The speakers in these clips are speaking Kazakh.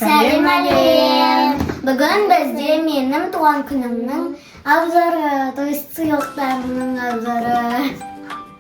Сәлем. Бүгін бізде менің туған күнімнің обзоры, то есть сыйлықтарының обзоры.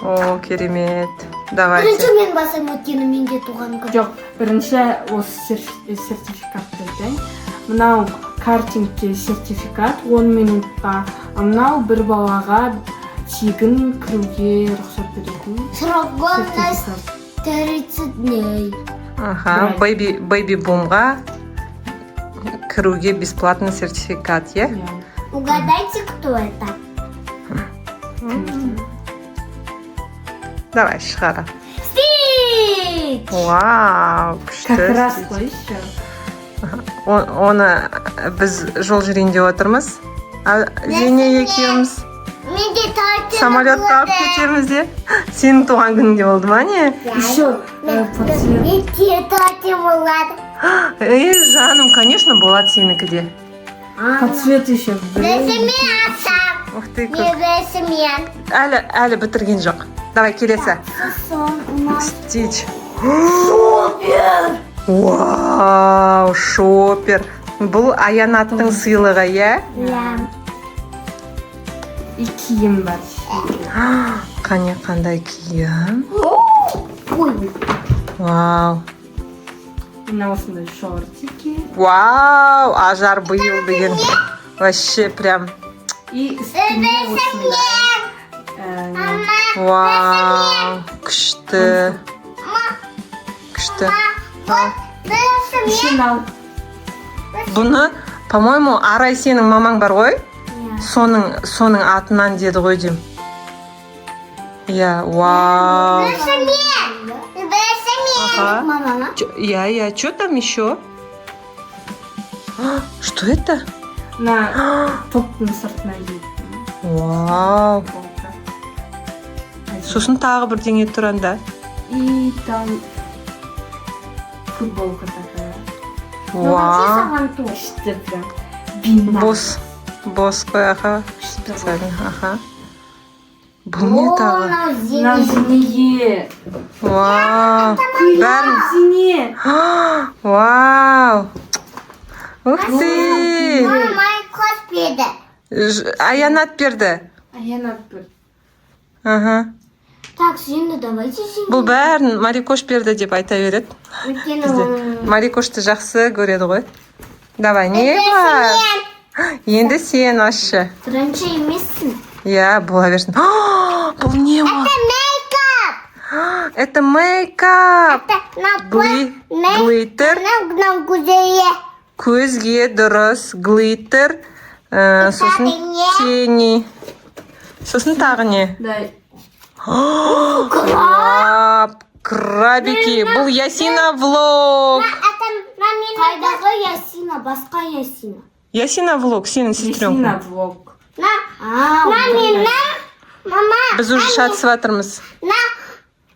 О, керемет. Давайте. Бірінші мен басым өткені менде туған күн. Жоқ, бірінші осы сертификатты айтайын. Мынау картингке сертификат 10 минутқа. Мынау бір балаға тегін кіруге рұқсат беретін Срок годности сертификат. 30 дней. Ага, Baby Boom'ға кіруге бесплатный сертификат, е? Угадайте, кто это? Давай, шығара. Стич! Вау, Как раз күшті. қой еще. Оны біз жол жүрейін деп отырмыз. Зене екеуміз Менде тартым. самолетқа алып кетеміз де. Сенің туған күніңде болды ма не? Еще подсвет. Менде тартым болады. Жаным, конечно, болады сенікі де. Подсвет еще. Бесі мен атсам. Ух ты, Не көп. бесі мен. Әлі бітірген жоқ. Давай, келесі. Сон у нас. Стич. Вау, шопер. Бұл аянаттың сыйлығы, е? Лям. И киім бар. Қане, қандай киім? Ой. Вау. Мына осындай шортики. Вау, ажар биыл деген. Вообще прям. И үстіне осындай. Вау, күшті. Күшті. Бесі Еще мынау. Бұны, по-моему, Арай сенің мамаң бар ғой? Соның атынан деді ғой деймін. Я, вау. Бесі мен. Ага. Мама. Я, что там еще? Что это? На топтың сыртына киетін. Вау. футболка. Сосын тағы бірдеңе тұранда. И там футболка такая. Вау. Что прям бина. Бос қой, аха. Специально, аха. Бұл не тағы? На зене. Вау. Бәрін. Зене. Вау. Ух ты. Май кос берді. Аянат берді. Аянат бір. Ага. Так, енді давайте сен. Бұл бәрін Марикош берді деп айта береді. Өйткені Марикошты жақсы көреді ғой. Давай, не бар? Енді сен ашы. бірінші емессің. Я, бола берсін. Бұл не бар? Мейкап. Это мейкап. Глиттер. Мынау көзге. Көзге дұрыс. Глиттер. Сосын тени. Сосын тағы не? Дай. Крабики. Бұл Ясина влог. Қайдағы Ясина, басқа Ясина. Ясина влог, сенің сестренкің. Ясина влог. Менің, мама. Біз уже шатысып жатырмыз.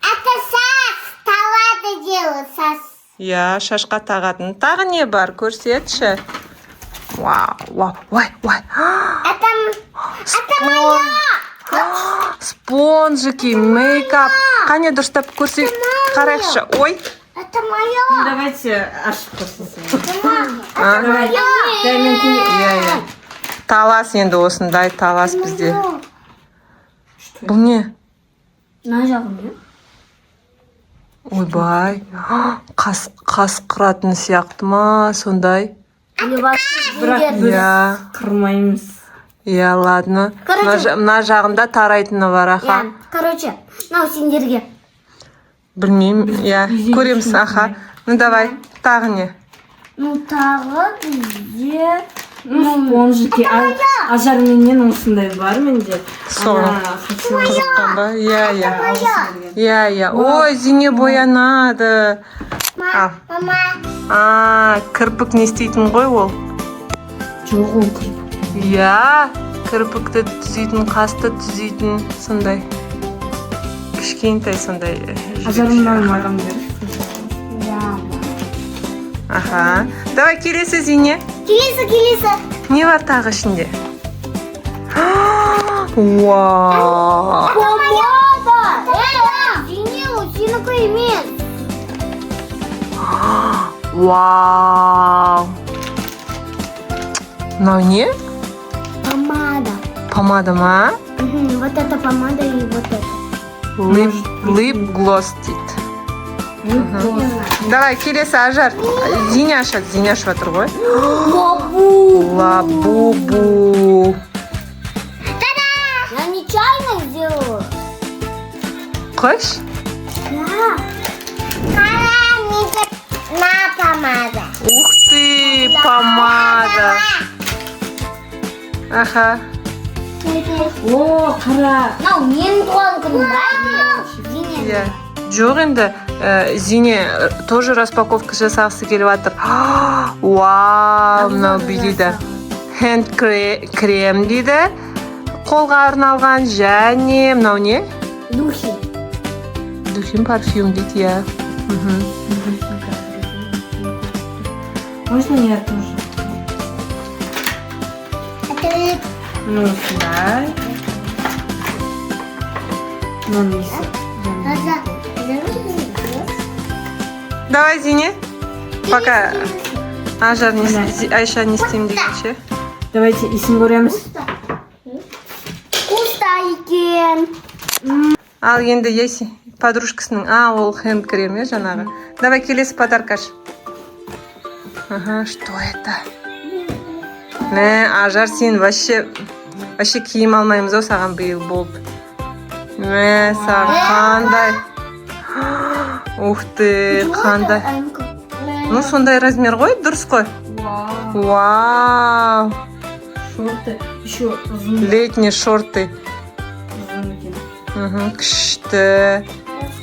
Это сас, талады делаю, сас. Я, шашқа тағатын. Тағы не бар? Көрсетші. Вау, вау, ой. Это мое. Спонжики, мейкап. Қане дұрыстап көрсет. Қарайықшы. Ой. Это мое. Давайте ашып көрсетейін. Давай. Дай мен Я. Талас енді осындай талас бізде. Бұл не? На жағым, не? Ойбай. Қас қыратын сияқты ма сондай? Бірақ біз Я. қырмаймыз. Я, ладно. Короче. Мына жағында тарайтыны бар, аха. Короче, мынау сендерге. Білмеймін, я. Көреміз, аха. Ну давай, тағы не? Ну, тағы бізде. Спонжики. Ажар менен осындай бар менде. Соны. Хотела. Қызыққан ба? Я. Ой, Зене боянады. Мама. Кірпік не істейтін ғой ол? Жоқ ол кірпік. Я, кірпікті түзейтін, қасты түзейтін, сондай. Кішкентай сондай. Ажарымнан маған бер. Аха. Давай, келесі Зене. Келесі. Не бар тағы ішінде? Вау. Помада. Зене, ол сенікі емес. Вау. Мынау не? Помада. Помада ма? Вот это помада и вот это. Lip gloss дейді. Давай, келесі Ажар. Зиня ашады, Зиня ашып жатыр ғой. Лабубу. Я нечаянно сделала. Қойш? Да. На помада. Ух ты, помада. Аха. О, қара. Мынау менің туған күнім ба? Иә. Жоқ енді, Зине тоже распаковка жасағысы келіп жатыр. Вау, мынау дейді. Hand крем дейді. Қолға арналған және мынау не? Духи. Духим парфюм дейді, иә. Можно я тоже? Это Ну, сюда. Ну, не Давай, Зине. Пока Ажар Айша не істеймін дегенше. Давайте ісін көреміз. вкусно екен. Ал енді Еси подружкасының, ол хенд крем, жаңағы. Давай, келесі подаркаш. Ага, что это? Ажар, сен вообще киім алмаймыз о саған биыл болып. Саған қандай? Ух ты, қандай? Ну, сондай размер ғой, дұрыс қой. Вау. Шорты. Еще ұзын. Летний шорты. Ұзын екен. Күшті.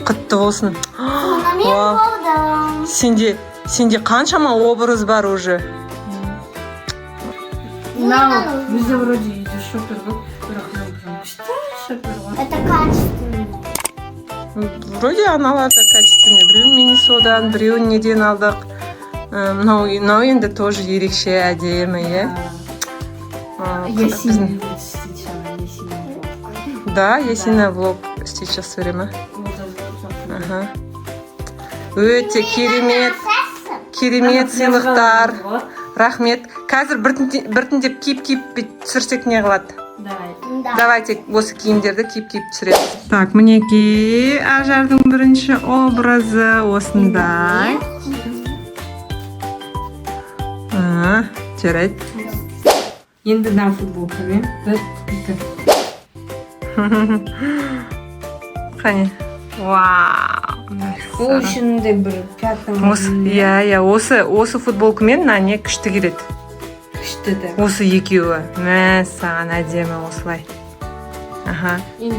Құтты болсын. Сенде қаншама образ бар уже? Мынау бізде вроде үйде шопер ғой. Бірақ күшті шопер ғой. Это качественно. Вроде аналар да качественный. Біреуін Миннесодан, біреуін неден алдық. Мынау енді тоже ерекше әдемі, иә? Ясина будет сейчас. Ясина. Да, Ясина влог сейчас все время. Өте керемет сыйлықтар. Рахмет. Қазір біртіндеп киіп түсірсек не қылады? Давайте осы киімдерді киіп түсіреміз. Так, мінекей Ажардың бірінші образы осындай. Жарайды. Енді на футболкамен. Бір, екі. Қане. Вау. Ол үшінде бір пятым. Иә, осы футболкамен не күшті келеді. Күшті да. Осы екеуі. Саған әдемі осылай.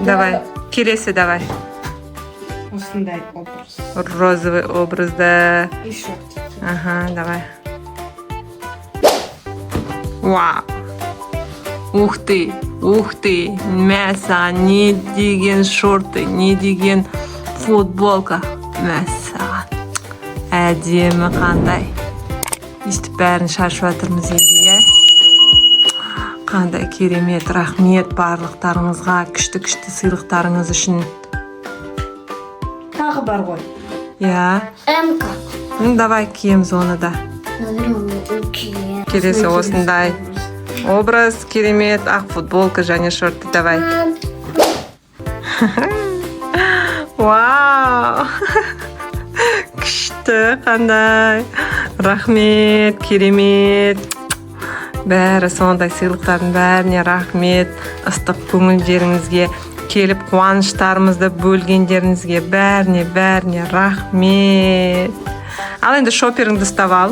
Давай, келесі давай. Осындай образ. Розовый образда. И шортики. Давай. Вау. Ух ты. Саған не деген шорты, не деген футболка. Саған. Әдемі қандай. Өйстіп бәрін шашып жатырмыз енді, иә? Қандай керемет, рахмет барлықтарыңызға, күшті сыйлықтарыңыз үшін. Тағы бар ғой. Иә. МК. Давай киеміз оны да. Келесі осындай. Образ керемет, ақ футболка және шорты. Давай. Вау. Күшті қандай. Рахмет, керемет. Бәрі сондай сыйлықтардың бәріне рахмет. Ыстық көңілдеріңізге, келіп қуаныштарымызды бөлгендеріңізге бәріне рахмет. Ал енді шоперіңді ұстап ал.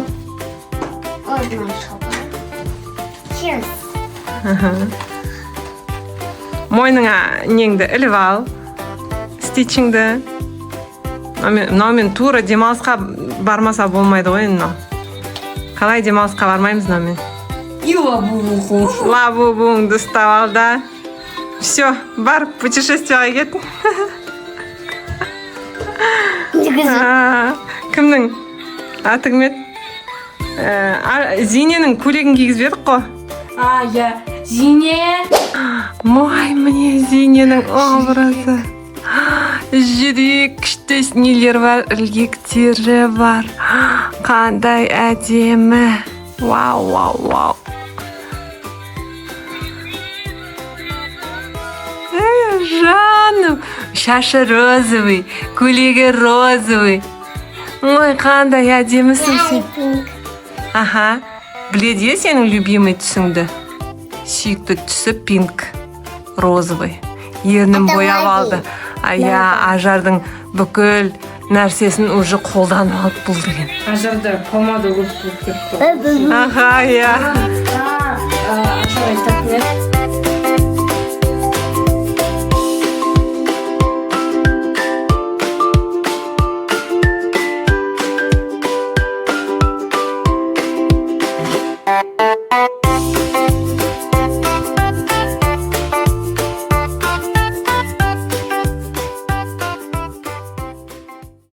Мойныңа неңді іліп ал. Стичіңді. Мынау мен тура демалысқа бармаса болмайды ғой енді. Қалай демалысқа бармаймыз мынау мен? И лабубу. Лабубуңды ұстап ал да. Все, бар, путешествияға кет. Кімнің? Аты кім еді? Зиненің көйлегін кигізбедік қой. Я Зине. Мой, мне Зиненің образы. жүрек күшті нелер бар, ілгектері бар. Қандай әдемі. Вау, вау, вау. Жаным, шашы розовый, көйлегі розовый. Ой, қандай әдемісің сен. Pink. Аха, біледі сенің любимый түсіңді. Сүйікті түсі пинк, розовый. Ернін Это бояп мои. алды. Ая, ажардың бүкіл нәрсесін уже қолданып алып бұл деген. Ажарда помада көп болып кетті. Аха, я. Ажар айтатын еді.